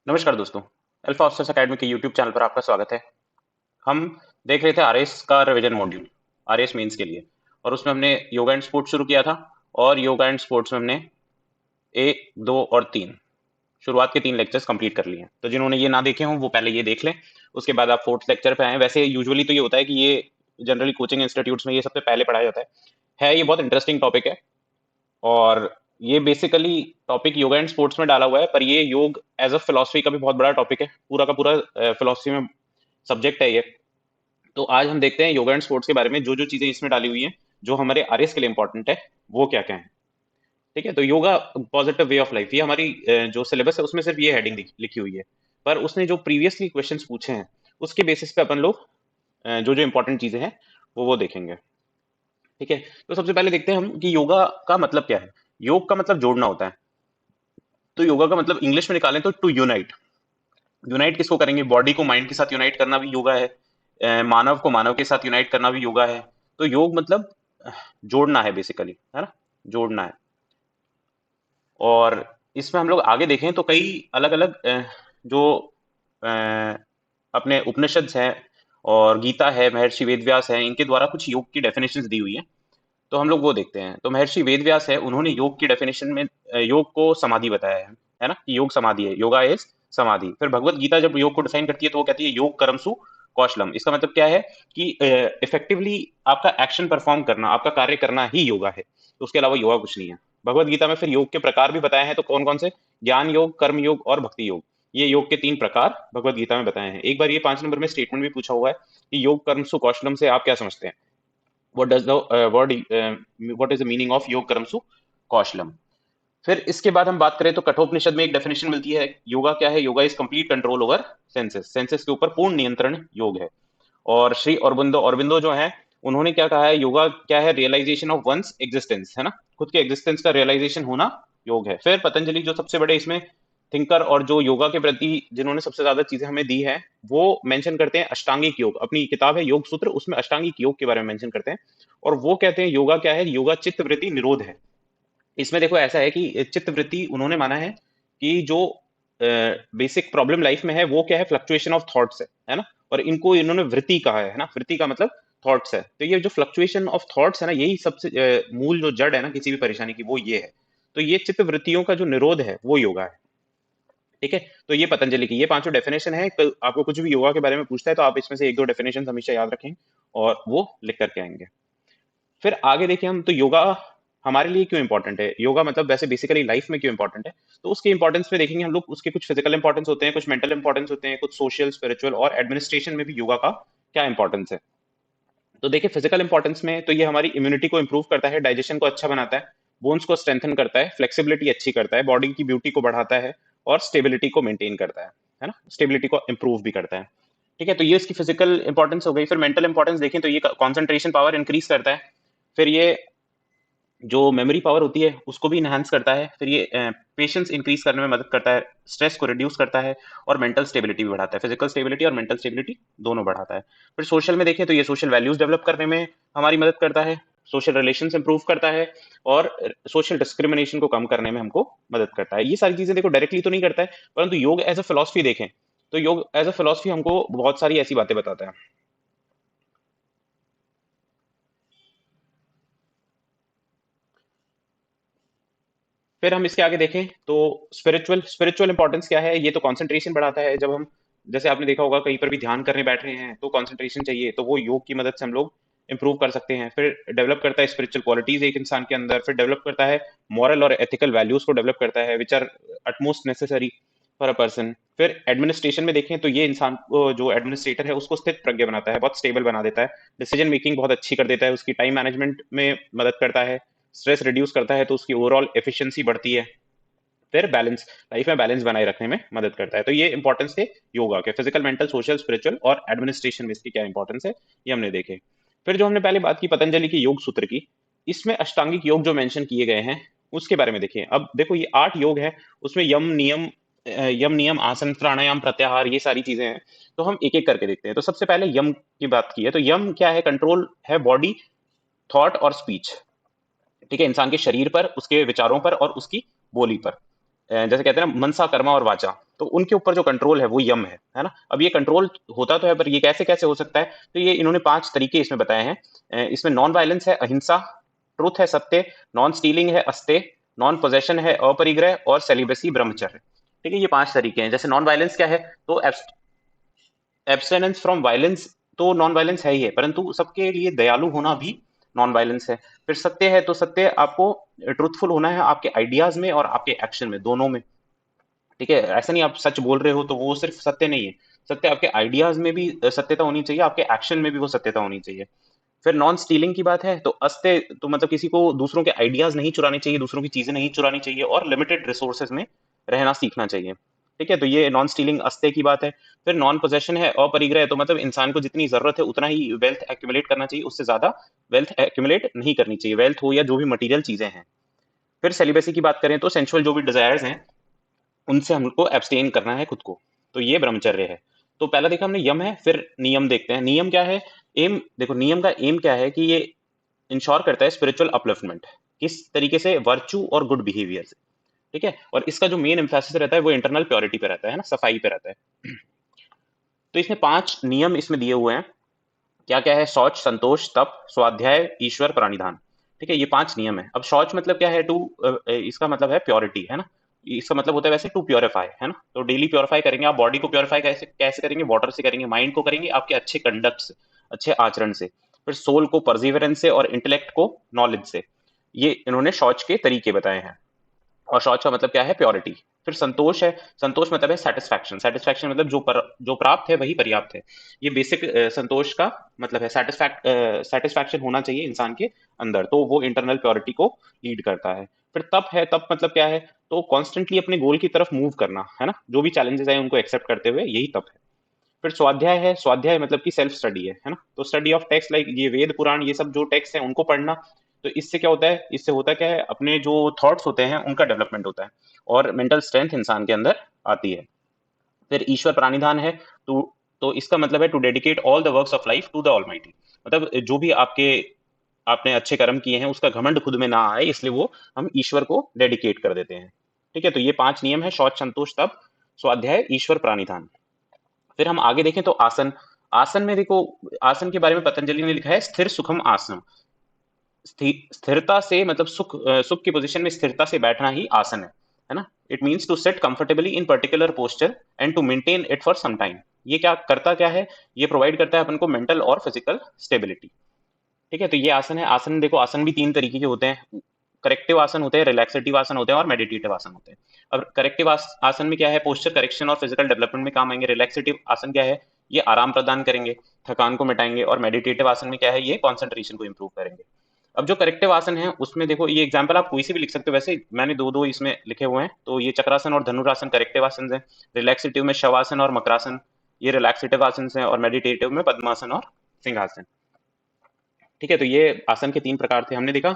नमस्कार दोस्तों। Alpha officers academy के यूट्यूब चैनल पर आपका स्वागत है। हम देख रहे थे आरएस का रिवीजन मॉड्यूल, आरएस मेंस के लिए, और उसमें हमने योगा एंड स्पोर्ट्स शुरू किया था। और योगा एंड स्पोर्ट्स में हमने 1, 2 और 3 शुरुआत के 3 लेक्चर्स कंप्लीट कर लिए हैं। तो जिन्होंने ये ना देखे हों वो पहले ये देख लें, उसके बाद आप फोर्थ लेक्चर पे आए। वैसे यूजुअली तो ये होता है कि ये जनरली कोचिंग इंस्टीट्यूट्स में ये सबसे पहले पढ़ाया जाता है। ये बहुत इंटरेस्टिंग टॉपिक है, और ये basically topic yoga and sports में डाला हुआ है, पर ये योग एज अ फिलोसफी का भी बहुत बड़ा टॉपिक है। पूरा का पूरा फिलोसफी में सब्जेक्ट है ये। तो आज हम देखते हैं योगा एंड स्पोर्ट्स के बारे में, जो जो चीजें इसमें डाली हुई हैं जो हमारे आरएस के लिए इंपॉर्टेंट है, वो क्या क्या है। ठीक है, तो yoga positive way of life, ये हमारी जो सिलेबस है उसमें सिर्फ ये हेडिंग लिखी हुई है। पर उसने जो प्रीवियसली क्वेश्चंस पूछे हैं उसके बेसिस पे अपन लोग जो जो इंपॉर्टेंट चीजें हैं वो देखेंगे। ठीक है, तो सबसे पहले देखते हैं हम कि योगा का मतलब क्या है। योग का मतलब जोड़ना होता है। तो योगा का मतलब इंग्लिश में निकालें तो टू यूनाइट। यूनाइट किसको करेंगे? बॉडी को माइंड के साथ यूनाइट करना भी योगा है। मानव को मानव के साथ यूनाइट करना भी योगा है। तो योग मतलब जोड़ना है बेसिकली, है ना? जोड़ना है। और इसमें हम लोग आगे देखें तो कई अलग अलग जो अ, अपने उपनिषद हैं और गीता है, महर्षि वेदव्यास है, इनके द्वारा कुछ योग की डेफिनेशंस दी हुई है। तो हम लोग वो देखते हैं। तो महर्षि वेदव्यास है, उन्होंने योग की डेफिनेशन में योग को समाधि बताया है ना? कि योग समाधि है, योगा इज समाधि। फिर भगवत गीता जब योग को डिफाइन करती है तो वो कहती है योग कर्मसु कौशलम। इसका मतलब क्या है कि इफेक्टिवली आपका एक्शन परफॉर्म करना, आपका कार्य करना ही योगा है। तो उसके अलावा योगा कुछ नहीं है। भगवत गीता में फिर योग के प्रकार भी बताए हैं। तो कौन कौन से? ज्ञान योग, कर्म योग और भक्ति योग। ये योग के 3 प्रकार भगवत गीता में बताए हैं। एक बार ये 5 नंबर में स्टेटमेंट भी पूछा हुआ है कि योग कर्मसु कौशलम से आप क्या समझते हैं? what does the word what is the meaning of योग कर्मसु कौशलम। फिर इसके बाद हम बात करें तो कठोपनिषद में एक डेफिनेशन मिलती है। योगा क्या है? Yoga is complete control over senses. Senses के ऊपर पूर्ण नियंत्रण योग है। और श्री औरबिंदो औरबिंदो जो है, उन्होंने क्या कहा है? योगा क्या है? रियलाइजेशन ऑफ वंस एग्जिस्टेंस, है ना? खुद के एग्जिस्टेंस का रियलाइजेशन होना योग है। फिर पतंजलि जो सबसे बड़े इसमें थिंकर और जो योगा के प्रति जिन्होंने सबसे ज्यादा चीजें हमें दी है, वो मेंशन करते हैं अष्टांगिक योग। अपनी किताब है योग सूत्र, उसमें अष्टांगिक योग के बारे में मेंशन करते हैं। और वो कहते हैं योगा क्या है? योगा चित्त वृत्ति निरोध है। इसमें देखो ऐसा है कि चित्त वृत्ति उन्होंने माना है कि जो बेसिक प्रॉब्लम लाइफ में है वो क्या है? फ्लक्चुएशन ऑफ थॉट्स है ना? और इनको इन्होंने वृत्ति कहा है ना? वृत्ति का मतलब थॉट्स है। तो ये जो फ्लक्चुएशन ऑफ थॉट्स है ना, यही सबसे मूल जो जड़ है ना किसी भी परेशानी की, वो ये है। तो ये चित्त वृत्तियों का जो निरोध है वो योगा है। ठीक है, तो ये पतंजलि की ये 5 डेफिनेशन है। आपको कुछ भी योगा के बारे में पूछता है तो आप इसमें से 1-2 डेफिनेशन हमेशा याद रखें और वो लिख करके आएंगे। फिर आगे देखिए हम, तो योगा हमारे लिए क्यों इंपॉर्टेंट है? योगा मतलब वैसे बेसिकली लाइफ में क्यों इंपॉर्टेंट है? तो उसके इंपॉर्टेंस में देखेंगे हम लोग। उसके कुछ फिजिकल इंपॉर्टेंस होते हैं, कुछ मेंटल इंपॉर्टेंस होते हैं, कुछ सोशल, स्पिरिचुअल और एडमिनिस्ट्रेशन में भी योगा का क्या इंपॉर्टेंस है। तो देखिए फिजिकल इंपॉर्टेंस में तो ये हमारी इम्यूनिटी को इंप्रूव करता है, डाइजेशन को अच्छा बनाता है, बोन्स को स्ट्रेंथन करता है, फ्लेक्सिबिलिटी अच्छी करता है, बॉडी की ब्यूटी को बढ़ाता है और स्टेबिलिटी को मेंटेन करता है ना? स्टेबिलिटी को इंप्रूव भी करता है। ठीक है, तो ये इसकी फिजिकल इंपॉर्टेंस हो गई। फिर मेंटल इंपॉर्टेंस देखें तो ये कॉन्सेंट्रेशन पावर इंक्रीज करता है। फिर ये जो मेमोरी पावर होती है उसको भी इनहांस करता है। फिर ये पेशेंस इंक्रीज करने में मदद करता है, स्ट्रेस को रिड्यूस करता है और मेंटल स्टेबिलिटी भी बढ़ाता है। फिजिकल स्टेबिलिटी और मेंटल स्टेबिलिटी दोनों बढ़ाता है। फिर सोशल में देखें तो ये सोशल वैल्यूज डेवलप करने में हमारी मदद करता है, सोशल रिलेशंस इंप्रूव करता है और सोशल डिस्क्रिमिनेशन को कम करने में हमको मदद करता है। ये सारी चीजें देखो डायरेक्टली तो नहीं करता है, परंतु योग एज अ फिलोसफी देखें तो योग एज अ फिलोसफी हमको बहुत सारी ऐसी बातें बताता है। फिर हम इसके आगे देखें तो स्पिरिचुअल स्पिरिचुअल इंपॉर्टेंस क्या है? ये तो कंसंट्रेशन बढ़ाता है। जब हम, जैसे आपने देखा होगा कहीं पर भी ध्यान करने बैठ रहे हैं तो कंसंट्रेशन चाहिए, तो वो योग की मदद से हम लोग इंप्रूव कर सकते हैं। फिर डेवलप करता है स्पिरिचुअल क्वालिटीज एक इंसान के अंदर। फिर डेवलप करता है मॉरल और एथिकल वैल्यूज को डेवलप करता है, which are utmost necessary for a person. फिर एडमिनिस्ट्रेशन में देखें तो ये इंसान को, जो एडमिनिस्ट्रेटर है, उसको स्थित प्रज्ञ बनाता है, बहुत स्टेबल बना देता है, डिसीजन मेकिंग बहुत अच्छी कर देता है, उसकी टाइम मैनेजमेंट में मदद करता है, स्ट्रेस रिड्यूस करता है तो उसकी ओवरऑल एफिशिएंसी बढ़ती है। फिर बैलेंस, लाइफ में बैलेंस बनाए रखने में मदद करता है। तो ये इंपॉर्टेंस थे योगा के, फिजिकल, मेंटल, सोशल, स्पिरिचुअल और एडमिनिस्ट्रेशन में इसकी क्या इंपॉर्टेंस है ये हमने देखे। फिर जो हमने पहले बात की पतंजलि की योग सूत्र की, इसमें अष्टांगिक योग जो मेंशन किए गए हैं उसके बारे में देखिए। अब देखो ये 8 योग है, उसमें यम नियम आसन प्राणायाम प्रत्याहार ये सारी चीजें हैं। तो हम एक एक करके देखते हैं। तो सबसे पहले यम की बात की है, तो यम क्या है? कंट्रोल है बॉडी, थॉट और स्पीच। ठीक है, इंसान के शरीर पर, उसके विचारों पर और उसकी बोली पर। जैसे कहते हैं ना मनसा कर्मा और वाचा, तो उनके ऊपर जो कंट्रोल है वो यम है ना। अब ये कंट्रोल होता तो है, पर ये कैसे कैसे हो सकता है, तो ये इन्होंने 5 तरीके इसमें बताए हैं। इसमें नॉन वायलेंस है अहिंसा, ट्रुथ है सत्य, नॉन स्टीलिंग है अस्तेय, नॉन पोजेशन है अपरिग्रह, और सेलिबेसी ब्रह्मचर्य। ठीक है, ये 5 तरीके हैं। जैसे नॉन वायलेंस क्या है, तो एब्सटेनेंस फ्रॉम वायलेंस, तो नॉन वायलेंस है ही है, परंतु सबके लिए दयालु होना भी नॉन वायलेंस है। फिर सत्य है, तो सत्य आपको ट्रूथफुल होना है आपके आइडियाज में और आपके एक्शन में, दोनों में। ठीक है, ऐसा नहीं आप सच बोल रहे हो तो वो सिर्फ सत्य नहीं है, सत्य आपके आइडियाज में भी सत्यता होनी चाहिए, आपके एक्शन में भी वो सत्यता होनी चाहिए। फिर नॉन स्टीलिंग की बात है, तो अस्ते तो मतलब किसी को दूसरों के आइडियाज नहीं चुराने चाहिए, दूसरों की चीजें नहीं चुरानी चाहिए, और लिमिटेड रिसोर्सेज में रहना सीखना चाहिए। ठीक है, तो ये नॉन स्टीलिंग अस्ते की बात है। फिर नॉन पोजेशन है अपरिग्रह, तो मतलब इंसान को जितनी जरूरत है उतना ही वेल्थ एक्यूमुलेट करना चाहिए, उससे ज्यादा वेल्थ एक्यूमुलेट नहीं करनी चाहिए, वेल्थ हो या जो भी मटेरियल चीजें हैं। फिर सेलिबेसी की बात करें, तो सेंसुअल जो भी डिजायर्स हैं उनसे हमको एब्सटेन करना है खुद को, तो ये ब्रह्मचर्य है। तो पहला देखा हमने यम है, फिर नियम देखते हैं। नियम क्या है, एम देखो, नियम का एम क्या है कि ये इंश्योर करता है स्पिरिचुअल अपलिफ्टमेंट, किस तरीके से, वर्च्यू और गुड बिहेवियर से। ठीक है, और इसका जो मेन एम्फेसिस रहता है वो इंटरनल प्योरिटी पे रहता है ना, सफाई पे रहता है। तो इसमें 5 नियम इसमें दिए हुए हैं। क्या क्या है, शौच, संतोष, तप, स्वाध्याय, ईश्वर, प्राणिधान। ठीक है, ये 5 नियम है। अब शौच मतलब क्या है, टू, इसका मतलब है प्योरिटी, है ना। इसका मतलब होता है वैसे टू प्योरीफाई, है ना। तो डेली प्योरीफाई करेंगे आप, बॉडी को प्योरीफाई कैसे कैसे करेंगे, वाटर से करेंगे, माइंड को करेंगे आपके अच्छे कंडक्ट से, अच्छे आचरण से, फिर सोल को परसिवरेंस से, और इंटेलेक्ट को नॉलेज से। ये इन्होंने शौच के तरीके बताए हैं। और शौच का मतलब क्या है, प्योरिटी। फिर संतोष है, संतोष मतलब है सेटिस्फैक्शन, सेटिस्फैक्शन मतलब जो प्राप्त है वही पर्याप्त है। ये बेसिक संतोष का मतलब है, सेटिस्फैक्शन होना चाहिए इंसान के अंदर, तो वो इंटरनल प्योरिटी को लीड करता है। फिर तप है, तप मतलब क्या है, तो कॉन्स्टेंटली अपने गोल की तरफ मूव करना, है ना, जो भी चैलेंजेस आए उनको एक्सेप्ट करते हुए, यही तप है। फिर स्वाध्याय है, स्वाध्याय मतलब कि सेल्फ स्टडी है ना, तो स्टडी ऑफ टेक्स्ट, लाइक ये वेद पुराण ये सब जो टेक्स्ट है उनको पढ़ना। तो इससे क्या होता है, इससे होता क्या है, अपने जो थॉट्स होते हैं उनका डेवलपमेंट होता है, और मेंटल स्ट्रेंथ इंसान के अंदर आती है। फिर ईश्वर प्राणिधान है, तो इसका मतलब है to dedicate all the works of life to the almighty, मतलब जो भी आपने अच्छे कर्म किए हैं उसका घमंड खुद में ना आए, इसलिए वो हम ईश्वर को डेडिकेट कर देते हैं। ठीक है, तो ये 5 नियम है, शौच, संतोष, तप, स्वाध्याय, ईश्वर, प्राणिधान। फिर हम आगे देखें तो आसन। आसन में देखो, आसन के बारे में पतंजलि ने लिखा है स्थिर सुखम आसन। स्थिरता से मतलब सुख की पोजीशन में स्थिरता से बैठना ही आसन है ना। It means to set comfortably in particular posture and to maintain it for some time. ये क्या करता क्या है, ये प्रोवाइड करता है अपन को मेंटल और फिजिकल स्टेबिलिटी। ठीक है, तो ये आसन है। आसन देखो, आसन भी 3 तरीके के होते हैं, करेक्टिव आसन होते हैं, रिलैक्सेटिव आसन होते हैं, और मेडिटेटिव आसन होते हैं। अब करेक्टिव आसन में क्या है, पोस्चर करेक्शन और फिजिकल डेवलपमेंट में काम आएंगे। रिलैक्सेटिव आसन क्या है, ये आराम प्रदान करेंगे, थकान को मिटाएंगे। और मेडिटेटिव आसन में क्या है, ये कॉन्सेंट्रेशन को इंप्रूव करेंगे। अब जो करेक्टिव आसन है उसमें देखो, ये एग्जांपल आप कोई से भी लिख सकते हो, वैसे मैंने दो दो इसमें लिखे हुए हैं। तो ये चक्रासन और धनुरासन करेक्टिव आसन है। रिलैक्सेटिव में शवासन और मकरासन, ये रिलैक्सेटिव आसन है। और मेडिटेटिव में पद्मासन और सिंहासन। ठीक है, तो ये आसन के 3 प्रकार थे हमने देखा।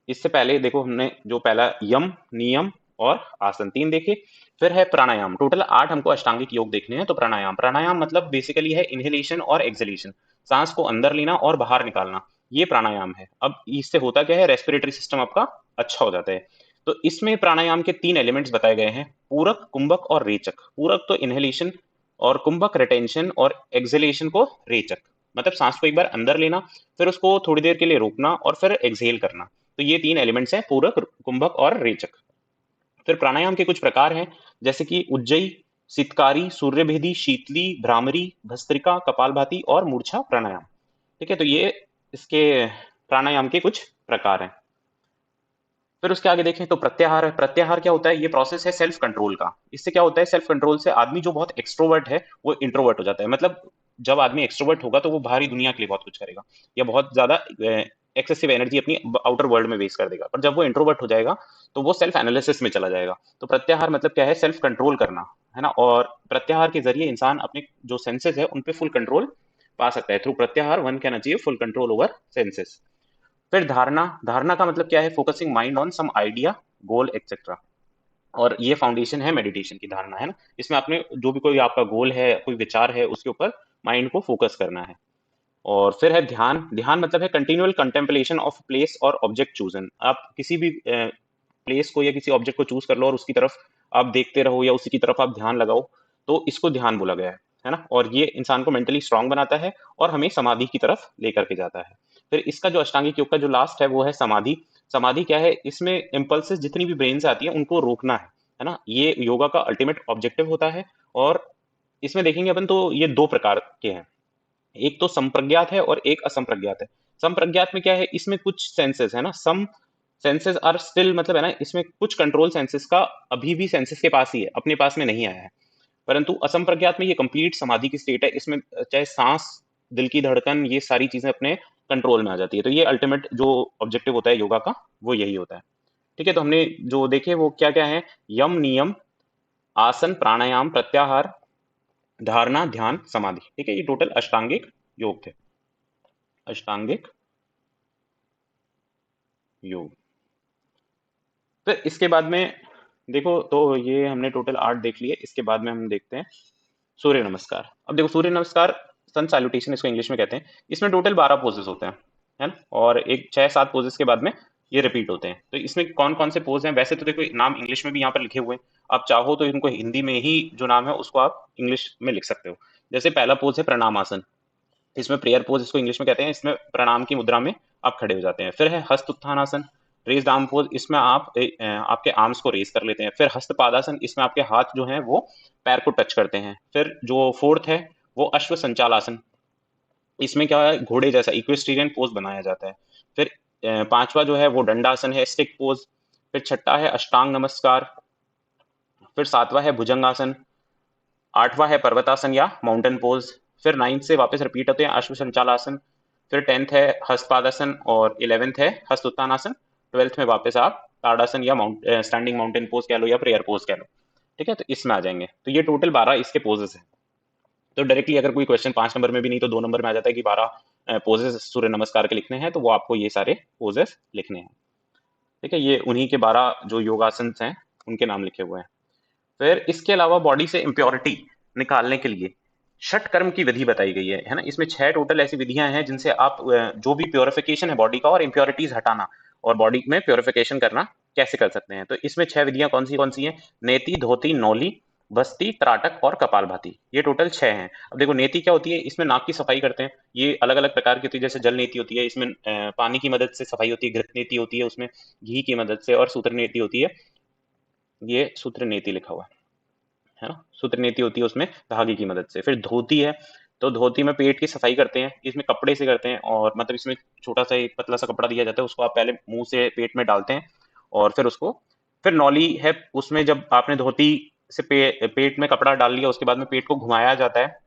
इससे पहले देखो, हमने जो पहला यम, नियम और आसन 3 देखे। फिर है प्राणायाम। टोटल 8 हमको अष्टांगिक योग देखने हैं। तो प्राणायाम, प्राणायाम मतलब बेसिकली है इनहेलेशन और एक्सहेलेशन, सांस को अंदर लेना और बाहर निकालना, ये प्राणायाम है। अब इससे होता क्या है, रेस्पिरेटरी सिस्टम आपका अच्छा हो जाता है। तो इसमें प्राणायाम के 3 एलिमेंट्स बताए गए हैं, पूरक, कुंभक और रेचक। पूरक तो इनहेलेशन, और कुंभक रिटेंशन, और एक्सहेलेशन को रेचक, मतलब सांस को एक बार अंदर लेना, फिर उसको थोड़ी देर के लिए रोकना, और फिर एक्सहेल करना। तो ये 3 एलिमेंट्स हैं, पूरक, कुंभक और रेचक। फिर प्राणायाम के कुछ प्रकार हैं, जैसे कि उज्जयी, सितकारी, सूर्यभेदी, शीतली, भ्रामरी, भस्त्रिका, कपालभाति और मूर्छा प्राणायाम। ठीक है, तो ये इसके प्राणायाम के कुछ प्रकार हैं। फिर उसके आगे देखें तो प्रत्याहार है। प्रत्याहार क्या होता है, ये प्रोसेस है सेल्फ कंट्रोल का। इससे क्या होता है, सेल्फ कंट्रोल से आदमी जो बहुत एक्सट्रोवर्ट है वो इंट्रोवर्ट हो जाता है। मतलब जब आदमी एक्सट्रोवर्ट होगा तो वो बाहरी दुनिया के लिए बहुत कुछ करेगा, या बहुत ज्यादा एक्सेसिव एनर्जी अपनी आउटर वर्ल्ड में वेस्ट कर देगा। पर जब वो इंट्रोवर्ट हो जाएगा तो वो सेल्फ एनालिसिस में चला जाएगा। तो प्रत्याहार मतलब क्या है, सेल्फ कंट्रोल करना, है ना। और प्रत्याहार के जरिए इंसान अपने जो सेंसेस है उन पे फुल कंट्रोल पा सकता है। Through pratyahara one can achieve full control over senses. फिर धारणा, धारणा का मतलब क्या है, focusing mind on some idea, goal etcetera. और ये फाउंडेशन है मेडिटेशन की, धारणा, है ना। इसमें आपने जो भी कोई आपका गोल है, कोई विचार है, उसके ऊपर माइंड को फोकस करना है। और फिर है ध्यान। ध्यान मतलब है कंटिन्यूअल कंटेम्पलेशन ऑफ प्लेस और ऑब्जेक्ट चूजन। आप किसी भी प्लेस को या किसी ऑब्जेक्ट को चूज कर लो और उसकी तरफ आप देखते रहो या उसी की तरफ आप ध्यान लगाओ, तो इसको ध्यान बोला गया है ना। और ये इंसान को मेंटली स्ट्रांग बनाता है और हमें समाधि की तरफ लेकर के जाता है। फिर इसका जो अष्टांगिक योग का जो लास्ट है वो है समाधि। समाधि क्या है, इसमें इम्पल्सेस जितनी भी ब्रेन से आती है उनको रोकना है ना। ये योगा का अल्टीमेट ऑब्जेक्टिव होता है। और इसमें देखेंगे अपन तो ये दो प्रकार के हैं, एक तो संप्रज्ञात है और एक असंप्रज्ञात है। संप्रज्ञात में क्या है, इसमें कुछ सेंसेस है ना, सम सेंसेस आर स्टिल, मतलब है ना, इसमें कुछ कंट्रोल सेंसेस का अभी भी सेंसेस के पास ही है, अपने पास में नहीं आया है। परंतु असंप्रज्ञात में ये कंप्लीट समाधि की स्टेट है, इसमें चाहे सांस, दिल की धड़कन, ये सारी चीजें अपने कंट्रोल में आ जाती है। तो ये अल्टीमेट जो ऑब्जेक्टिव होता है योगा का वो यही होता है। ठीक है, तो हमने जो देखे वो क्या क्या है, यम नियम, आसन, प्राणायाम, प्रत्याहार, धारणा, ध्यान, समाधि। ठीक है, ये टोटल अष्टांगिक योग थे, अष्टांगिक योग। फिर इसके बाद में देखो, तो ये हमने टोटल 8 देख लिए। इसके बाद में हम देखते हैं सूर्य नमस्कार। अब देखो सूर्य नमस्कार, सन सैल्यूटेशन इसको इंग्लिश में कहते हैं। इसमें टोटल 12 पोजेस होते हैं, है ना, और एक 6-7 पोजेस के बाद में ये रिपीट होते हैं। तो इसमें कौन कौन से पोज हैं, वैसे तो देखो नाम इंग्लिश में भी यहाँ पर लिखे हुए हैं, आप चाहो तो इनको हिंदी में ही जो नाम है उसको आप इंग्लिश में लिख सकते हो। जैसे पहला पोज है प्रणाम आसन, इसमें प्रेयर पोज इसको इंग्लिश में कहते हैं, इसमें प्रणाम की मुद्रा में आप खड़े हो जाते हैं। फिर है हस्त उत्थान आसन, रेज आर्म पोज, इसमें आप आपके आर्म्स को रेज कर लेते हैं। फिर हस्त पादासन, इसमें आपके हाथ जो हैं वो पैर को टच करते हैं। फिर जो फोर्थ है वो अश्व संचाल आसन, इसमें क्या है, घोड़े जैसा इक्वेस्ट्रियन पोज बनाया जाता है। फिर पांचवा जो है वो दंडासन है, स्टिक पोज। फिर छठा है अष्टांग नमस्कार। फिर सातवां है भुजंगासन। आठवां है पर्वतासन या माउंटेन पोज। फिर 9th से वापस रिपीट होते हैं अश्व संचालासन। फिर 10th है हस्तपादासन और 11th है हस्त उत्तानासन। 12th में वापस आप ताड़ासन या स्टैंडिंग माउंटेन पोज कह लो या प्रेयर पोज कह लो। ठीक है, तो इसमें आ जाएंगे। तो ये टोटल 12 इसके पोजेस हैं। तो डायरेक्टली अगर कोई क्वेश्चन 5 नंबर में भी नहीं तो 2 नंबर में आ जाता है कि 12 पोजेस सूर्य नमस्कार के लिखने हैं, तो वो आपको ये सारे पोजेस लिखने हैं। ठीक है, ये उन्हीं के 12 जो योगासन हैं उनके नाम लिखे हुए हैं। फिर इसके अलावा बॉडी से इम्प्योरिटी निकालने के लिए षट कर्म की विधि बताई गई है ना। इसमें 6 टोटल ऐसी विधियां हैं जिनसे आप जो भी प्योरिफिकेशन है बॉडी का और इम्प्योरिटीज हटाना और बॉडी में प्योरिफिकेशन करना कैसे कर सकते हैं। तो इसमें 6 विधियां कौन सी हैं, नेति, धोती, नौली, बस्ती, त्राटक और कपालभाति। ये टोटल 6 हैं। अब देखो नेति क्या होती है, इसमें नाक की सफाई करते हैं। ये अलग अलग प्रकार की होती है, जैसे जल नेति होती है, इसमें पानी की मदद से सफाई होती है। घृत नेति होती है, उसमें घी की मदद से। और सूत्र नेति होती है, ये सूत्र नेति लिखा हुआ है ना, सूत्र नीति होती है उसमें धागे की मदद से। फिर धोती है, तो धोती में पेट की सफाई करते हैं, इसमें कपड़े से करते हैं। और मतलब इसमें छोटा सा एक पतला सा कपड़ा दिया जाता है, उसको आप पहले मुंह से पेट में डालते हैं और फिर उसको, फिर नौली है, उसमें जब आपने धोती से पेट में कपड़ा डाल लिया उसके बाद में पेट को घुमाया जाता है,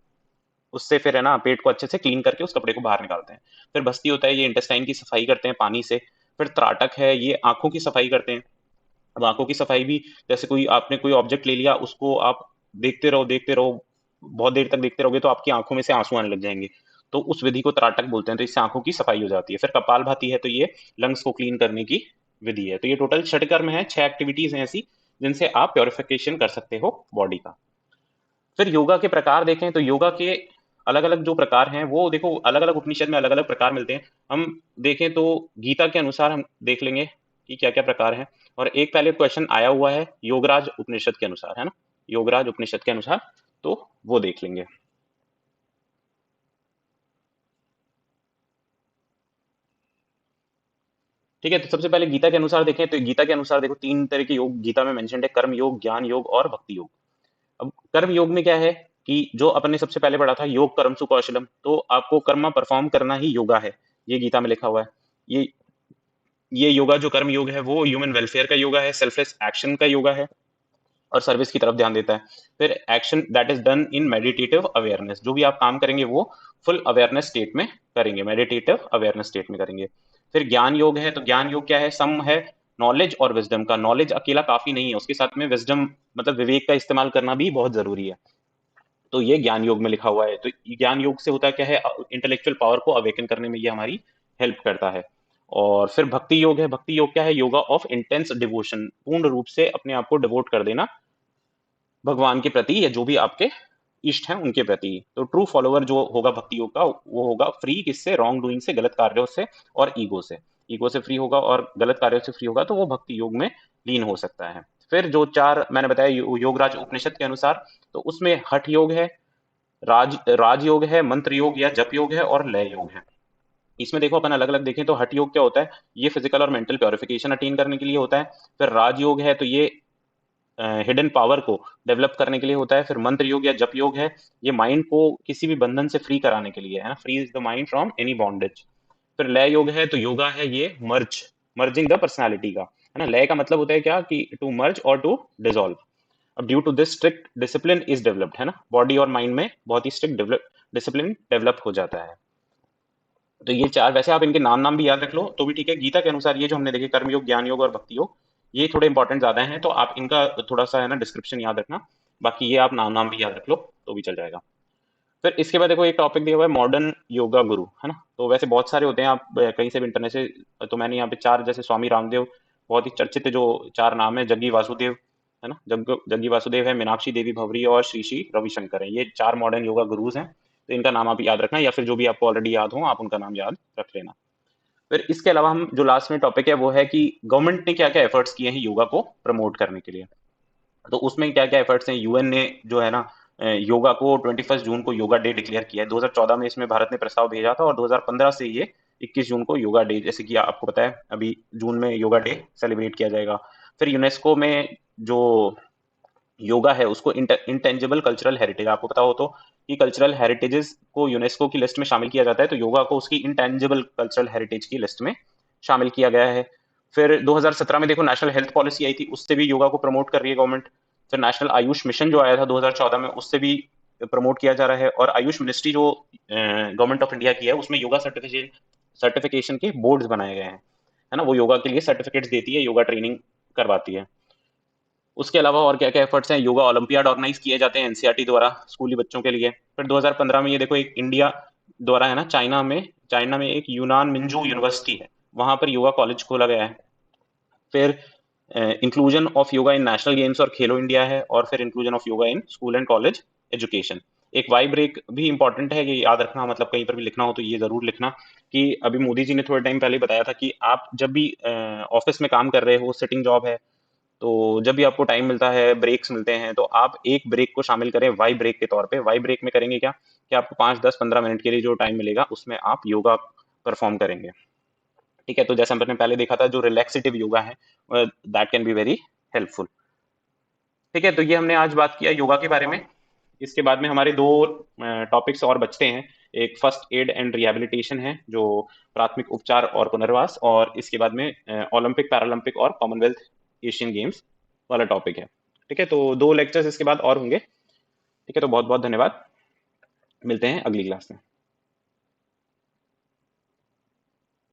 उससे फिर है ना पेट को अच्छे से क्लीन करके उस कपड़े को बाहर निकालते हैं। फिर बस्ती होता है, ये इंटेस्टाइन की सफाई करते हैं पानी से। फिर त्राटक है, ये आंखों की सफाई करते हैं। अब आंखों की सफाई भी, जैसे कोई आपने कोई ऑब्जेक्ट ले लिया, उसको आप देखते रहो, बहुत देर तक देखते रहोगे तो आपकी आंखों में से आंसू आने लग जाएंगे, तो उस विधि को त्राटक बोलते हैं। तो इससे आंखों की सफाई हो जाती है। फिर कपालभाति है, तो ये लंग्स को क्लीन करने की विधि है। तो ये टोटल षटकर्म है, 6 एक्टिविटीज हैं ऐसी जिनसे आप प्योरिफिकेशन कर सकते हो बॉडी का। फिर योगा के प्रकार देखें तो योगा के अलग अलग जो प्रकार हैं वो देखो अलग अलग उपनिषद में अलग अलग प्रकार मिलते हैं। हम देखें तो गीता के अनुसार हम देख लेंगे कि क्या क्या प्रकार हैं। और एक पहले क्वेश्चन आया हुआ है योगराज उपनिषद के अनुसार, है ना, योगराज उपनिषद के अनुसार, तो वो देख लेंगे। ठीक है, तो सबसे पहले गीता के अनुसार देखें तो गीता के अनुसार देखो 3 तरह के योग गीता में मेंशन्ड है, कर्म योग, ज्ञान योग और भक्ति योग। अब कर्म योग में क्या है कि जो अपन ने सबसे पहले पढ़ा था योग कर्म सु कौशलम, तो आपको कर्म परफॉर्म करना ही योगा है, ये गीता में लिखा हुआ है। ये ये योगा जो कर्म योग है वो ह्यूमन वेलफेयर का योगा है, सेल्फलेस एक्शन का योगा है और सर्विस की तरफ ध्यान देता है। फिर action that is done in meditative awareness, जो भी आप काम करेंगे वो फुल अवेयरनेस स्टेट में करेंगे, मेडिटेटिव अवेयरनेस स्टेट में करेंगे। फिर ज्ञान योग है, तो ज्ञान योग क्या है, सम है नॉलेज और विजडम का। नॉलेज अकेला काफी नहीं है, उसके साथ में विजडम मतलब विवेक का इस्तेमाल करना भी बहुत जरूरी है। तो ये ज्ञान योग में लिखा हुआ है। तो ज्ञान योग से होता क्या है, इंटेलेक्चुअल पावर को अवेकन करने में ये हमारी हेल्प करता है। और फिर भक्ति योग है, भक्ति योग क्या है, योगा ऑफ इंटेंस डिवोशन, पूर्ण रूप से अपने आप को डिवोट कर देना भगवान के प्रति या जो भी आपके इष्ट हैं उनके प्रति। तो ट्रू फॉलोअर जो होगा भक्ति योग का वो होगा फ्री किससे, रॉन्ग डूइंग से, गलत कार्यों से और ईगो से। ईगो से फ्री होगा और गलत कार्यों से फ्री होगा, तो वो भक्ति योग में लीन हो सकता है। फिर जो चार मैंने बताया योगराज उपनिषद के अनुसार, तो उसमें हठ योग है, राज योग है, मंत्र योग या जप योग है, और लय योग है। इसमें देखो अपन अलग अलग देखें तो हठ योग क्या होता है, ये फिजिकल और मेंटल प्योरिफिकेशन अटेन करने के लिए होता है। फिर राजयोग है तो ये हिडन पावर को डेवलप करने के लिए होता है। फिर मंत्र योग या जप योग है, ये माइंड को किसी भी बंधन से फ्री कराने के लिए है ना, free is the mind from any bondage. फिर लय योग है तो योगा है ये मर्जिंग द पर्सनालिटी का, है ना। लय का मतलब होता है क्या, कि टू मर्ज और टू डिसॉल्व। अब due to this strict discipline is developed, है ना, बॉडी और माइंड में बहुत ही स्ट्रिक्ट डिसिप्लिन डेवलप हो जाता है। तो ये चार, वैसे आप इनके नाम नाम भी याद रख लो तो भी ठीक है। गीता के अनुसार ये जो हमने देखे कर्म योग, ज्ञान योग और भक्ति योग, ये थोड़े इंपॉर्टेंट ज्यादा हैं, तो आप इनका थोड़ा सा है ना डिस्क्रिप्शन याद रखना। बाकी ये आप नाम नाम भी याद रख लो तो भी चल जाएगा। फिर इसके बाद देखो एक टॉपिक दिया हुआ है मॉडर्न योगा गुरु, है ना। तो वैसे बहुत सारे होते हैं, आप कहीं से भी इंटरनेट से, तो मैंने यहाँ पे चार, जैसे स्वामी रामदेव, बहुत ही चर्चित जो चार नाम है, जग्गी वासुदेव, है ना, जग्गी वासुदेव है, मीनाक्षी देवी भवरी और श्री श्री रविशंकर है। ये चार मॉडर्न योगा गुरुज हैं, तो इनका नाम आप याद रखना, या फिर जो भी आपको ऑलरेडी याद हो आप उनका नाम याद रख लेना। फिर इसके अलावा हम जो लास्ट में टॉपिक है वो है कि गवर्नमेंट ने क्या क्या एफर्ट्स किए हैं योगा को प्रमोट करने के लिए। तो उसमें क्या क्या एफर्ट्स हैं, यूएन ने जो है ना योगा को 21 जून को योगा डे डिक्लेयर किया है। 2014 में इसमें भारत ने प्रस्ताव भेजा था, और 2015 से ये 21 जून को योगा डे, जैसे कि आपको पता है अभी जून में योगा डे सेलिब्रेट किया जाएगा। फिर यूनेस्को में जो योगा है उसको इंटेंजिबल कल्चरल हेरिटेज, आपको पता हो तो कि कल्चरल हेरिटेजेस को यूनेस्को की लिस्ट में शामिल किया जाता है, तो योगा को उसकी इंटेंजिबल कल्चरल हेरिटेज की लिस्ट में शामिल किया गया है। फिर 2017 में देखो नेशनल हेल्थ पॉलिसी आई थी, उससे भी योगा को प्रमोट कर रही है गवर्नमेंट। फिर नेशनल आयुष मिशन जो आया था 2014 में, उससे भी प्रमोट किया जा रहा है। और आयुष मिनिस्ट्री जो गवर्नमेंट ऑफ इंडिया की है, उसमें योगा सर्टिफिकेशन के बोर्ड्स बनाए गए हैं, है ना। वो योगा के लिए सर्टिफिकेट्स देती है, योगा ट्रेनिंग करवाती है। उसके अलावा और क्या क्या एफर्ट्स हैं, योगा ओलंपियाड ऑर्गेनाइज किए जाते हैं एनसीईआरटी द्वारा स्कूली बच्चों के लिए। फिर 2015 में ये देखो एक इंडिया द्वारा, है ना, चाइना में एक यूनान मिंजू यूनिवर्सिटी है, वहां पर योगा कॉलेज खोला गया है। फिर inclusion of yoga in national games और खेलो इंडिया है। और फिर inclusion of yoga in school and college education. एक वाई ब्रेक भी इंपॉर्टेंट है, ये याद रखना, मतलब कहीं पर भी लिखना हो तो ये जरूर लिखना, कि अभी मोदी जी ने थोड़े टाइम पहले बताया था कि आप जब भी ऑफिस में काम कर रहे हो, सिटिंग जॉब है, तो जब भी आपको टाइम मिलता है, ब्रेक्स मिलते हैं, तो आप एक ब्रेक को शामिल करें वाई ब्रेक के तौर पे। वाई ब्रेक में करेंगे क्या, कि आपको 5 10 15 मिनट के लिए जो टाइम मिलेगा उसमें आप योगा परफॉर्म करेंगे। ठीक है, तो जैसे हमने पहले देखा था जो रिलैक्सेटिव योगा है, that can be very helpful. ठीक है, तो ये हमने आज बात किया योगा के बारे में। इसके बाद में हमारे दो टॉपिक्स और बचते हैं। एक फर्स्ट एड एंड रिहेबिलिटेशन है, जो प्राथमिक उपचार और पुनर्वास, और इसके बाद में ओलंपिक, पैरालंपिक और कॉमनवेल्थ एशियन गेम्स वाला टॉपिक है। ठीक है, तो दो लेक्चर्स इसके बाद और होंगे। ठीक है, तो बहुत बहुत धन्यवाद, मिलते हैं अगली क्लास में।